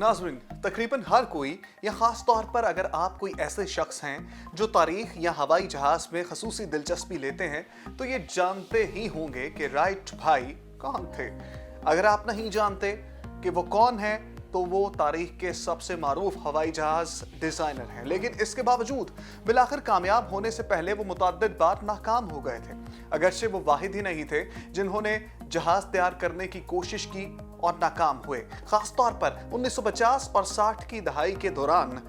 नाज़रीन, तकरीबन हर कोई या ख़ास तौर पर अगर आप कोई ऐसे शख्स हैं जो तारीख़ या हवाई जहाज़ में ख़ुसूसी दिलचस्पी लेते हैं तो ये जानते ही होंगे कि राइट भाई कौन थे। अगर आप नहीं जानते कि वो कौन है तो वो तारीख़ के सबसे मारूफ हवाई जहाज़ डिज़ाइनर हैं, लेकिन इसके बावजूद बिलाखिर कामयाब होने से पहले वो मुतअद्दिद बार नाकाम हो गए थे। अगरचे वो वाहिद ही नहीं थे जिन्होंने जहाज़ तैयार करने की कोशिश की और नाकाम हुए। खास तौर पर 1950 और 60 की दहाई के दौरान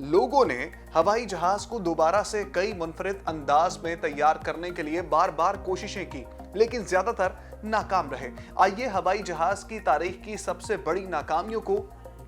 लोगों ने हवाई जहाज को दोबारा से कई मुनफरिद अंदाज में तैयार करने के लिए बार बार कोशिशें की, लेकिन ज्यादातर नाकाम रहे। आइए हवाई जहाज की तारीख की सबसे बड़ी नाकामियों को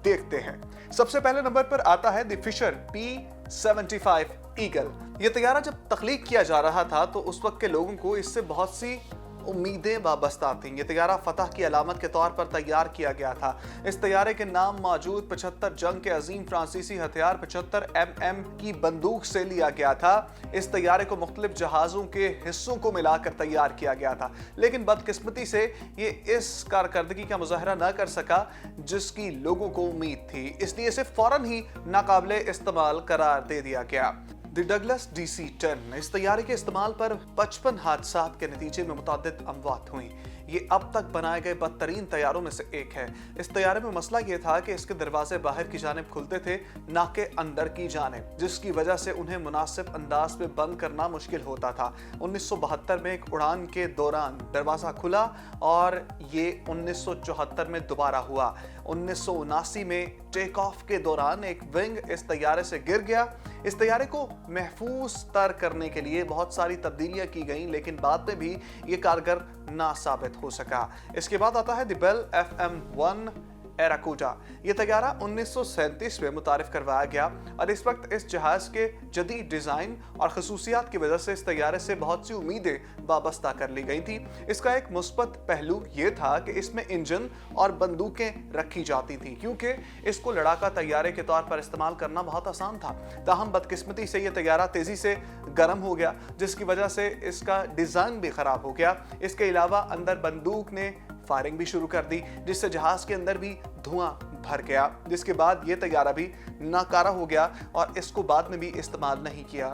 देखते हैं। सबसे पहले नंबर पर आता है द फिशर P-75 ईगल। यह तैयारा जब तख्लीक किया जा रहा था तो उस वक्त के लोगों को इससे बहुत सी उम्मीदें वाबस्ता थीं। ये तैयारा फतह की अलामत के तौर पर तैयार किया गया था। इस तैयारे के नाम मौजूद 75 जंग के अजीम फ्रांसीसी हथियार 75 mm की बंदूक से लिया गया था। इस तैयारे को मुख्तलिफ जहाज़ों के हिस्सों को मिलाकर तैयार किया गया था, लेकिन बदकिस्मती से ये इस कारकर्दगी का मुजाहरा न कर सका जिसकी लोगों को उम्मीद थी, इसलिए इसे फौरन ही नाकाबिले इस्तेमाल करार दे दिया गया। द डगलस DC-10 इस तैयारे के इस्तेमाल पर 55 हादसात के नतीजे में मुतअद्दिद अमवात हुई। ये अब तक बनाए गए बदतरीन तैयारों में से एक है। इस तैयारे में मसला ये था कि इसके दरवाजे बाहर की जानिब खुलते थे, ना कि अंदर की जानिब, जिसकी वजह से उन्हें मुनासिब अंदाज में बंद करना मुश्किल होता था। 1972 में एक उड़ान के दौरान दरवाज़ा खुला और ये 1974 में दोबारा हुआ। 1979 में टेक ऑफ के दौरान एक विंग इस तैयारे से गिर गया। इस तैयारे को महफूज तर करने के लिए बहुत सारी तब्दीलियां की गईं, लेकिन बाद में भी ये कारगर ना साबित हो सका। इसके बाद आता है द बेल FM-1 एराकूटा। ये तैयारा 1937 में मुतारिफ करवाया गया और इस वक्त इस जहाज के जदीद डिज़ाइन और खसूसियात की वजह से इस तैयारे से बहुत सी उम्मीदें वाबस्ता कर ली गई थी। इसका एक मुस्बत पहलू ये था कि इसमें इंजन और बंदूकें रखी जाती थी, क्योंकि इसको लड़ाका तैयारे के तौर पर इस्तेमाल करना बहुत आसान था। ताहम बदकिस्मती से ये तैयारा तेज़ी से गर्म हो गया, जिसकी वजह से इसका डिज़ाइन भी ख़राब हो गया। इसके अलावा अंदर बंदूक ने फायरिंग भी शुरू कर दी, जिससे जहाज के अंदर भी धुआं भर गया, जिसके बाद ये तैयारा भी नाकारा हो गया और इसको बाद में भी इस्तेमाल नहीं किया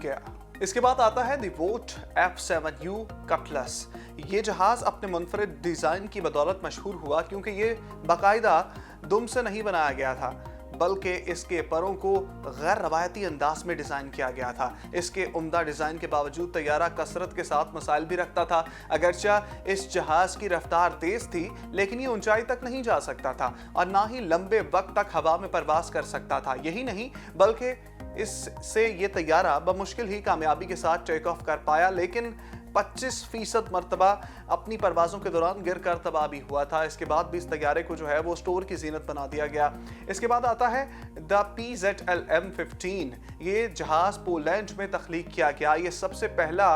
गया। इसके बाद आता है द वोट F-7U कटलस। ये जहाज अपने मुनफरिद डिज़ाइन की बदौलत मशहूर हुआ, क्योंकि ये बाकायदा दुम से नहीं बनाया गया था, बल्कि इसके परों को गैर रवायती अंदाज में डिज़ाइन किया गया था। इसके उम्दा डिज़ाइन के बावजूद तैयारा कसरत के साथ मसाइल भी रखता था। अगरचा इस जहाज़ की रफ्तार तेज़ थी, लेकिन ये ऊंचाई तक नहीं जा सकता था और ना ही लंबे वक्त तक हवा में परवास कर सकता था। यही नहीं बल्कि इससे ये तैयारा बमुश्किल ही कामयाबी के साथ टेक ऑफ कर पाया, लेकिन 25% मरतबा अपनी परवाज़ों के दौरान गिर कर तबाह भी हुआ था। इसके बाद भी इस तैयारे को जो है वो स्टोर की जीनत बना दिया गया। इसके बाद आता है द PZLM-15। ये जहाज़ पोलैंड में तख्लीक किया गया। ये सबसे पहला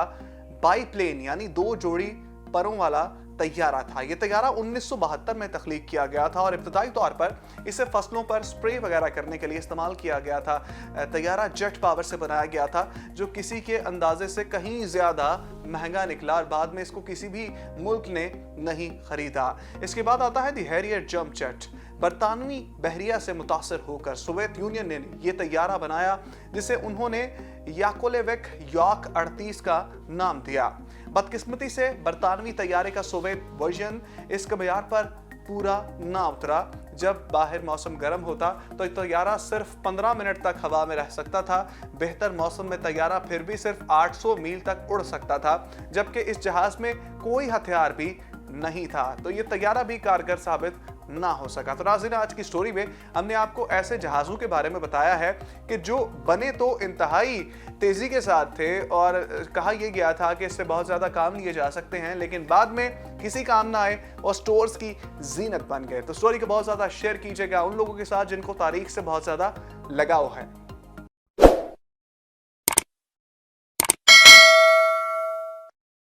बाईप्लेन यानी 2 जोड़ी परों वाला तैयारा था। ये तैयारा 1972 में तख्लीक किया गया था और इब्तदाई तौर पर इसे फसलों पर स्प्रे वगैरह करने के लिए इस्तेमाल किया गया था। तैयारा जेट पावर से बनाया गया था, जो किसी के अंदाजे से कहीं ज़्यादा महंगा निकला और बाद में इसको किसी भी मुल्क ने नहीं खरीदा। इसके बाद आता है द हैरियर जंप जेट। बरतानवी बहरिया से मुतासर होकर सोवियत यूनियन ने ये तैयारा बनाया, जिसे उन्होंने याकोलेविक यॉर्क 38 का नाम दिया। बदकिस्मती से बरतानवी तैयारे का सोवियत वर्जन इस कमियार पर पूरा ना उतरा। जब बाहर मौसम गर्म होता तो तैयारा सिर्फ 15 मिनट तक हवा में रह सकता था। बेहतर मौसम में तैयारा फिर भी सिर्फ 800 मील तक उड़ सकता था, जबकि इस जहाज में कोई हथियार भी नहीं था, तो ये तैयारा भी कारगर साबित ना हो सका। तो नाज़रीन, आज की स्टोरी में हमने आपको ऐसे जहाज़ों के बारे में बताया है कि जो बने तो इंतहाई तेज़ी के साथ थे और कहा यह गया था कि इससे बहुत ज़्यादा काम लिए जा सकते हैं, लेकिन बाद में किसी काम ना आए और स्टोर्स की जीनत बन गए। तो स्टोरी को बहुत ज़्यादा शेयर कीजिएगा उन लोगों के साथ जिनको तारीख से बहुत ज़्यादा लगाव है।